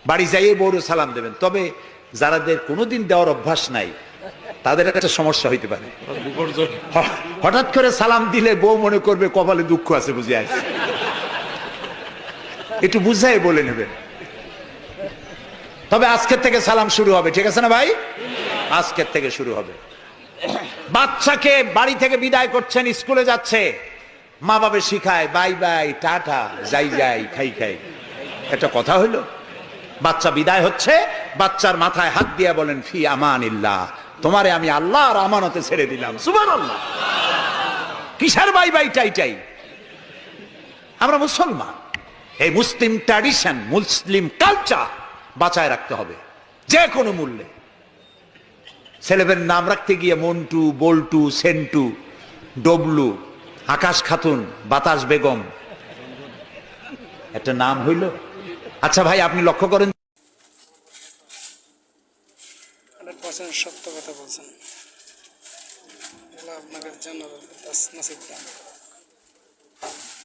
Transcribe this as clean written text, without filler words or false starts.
বাড়ি যাইয়ে বউরে সালাম দেবেন। তবে যারাদের কোনোদিন দেওয়ার অভ্যাস নাই তাদের একটা সমস্যা হইতে পারে। হঠাৎ করে সালাম দিলে বউ মনে করবে কপালে দুঃখ আছে বুঝে আসে, একটু বুঝাই বলে নেবেন। তবে আজকের থেকে সালাম শুরু হবে, ঠিক আছে না ভাই? আজকের থেকে শুরু হবে। বাচ্চাকে বাড়ি থেকে বিদায় করছেন, স্কুলে যাচ্ছে, মা বাবা শিখায় বাই বাই, টাটা, যাই যাই, খাই খাই। একটা কথা হইল? বাচ্চা বিদায় হচ্ছে, বাচ্চার মাথায় হাত দিয়ে বলেন ফি আমানিল্লাহ, তোমারে আমি আল্লাহর আমানতে ছেড়ে দিলাম। সুবহানাল্লাহ। কিসের বাই বাই টাই টাই? আমরা মুসলমান, এই মুসলিম ট্র্যাডিশন, মুসলিম কালচার বাঁচায় রাখতে হবে যে কোনো মূল্যে। ছেলেদের নাম রাখতে গিয়ে মন্টু, বল্টু, সেন্টু, ডবলু, আকাশ খাতুন, বাতাস বেগম, একটা নাম হইল? আচ্ছা ভাই, আপনি লক্ষ্য করেন, সত্য কথা বলছেন, আপনাদের জন্য নসিব।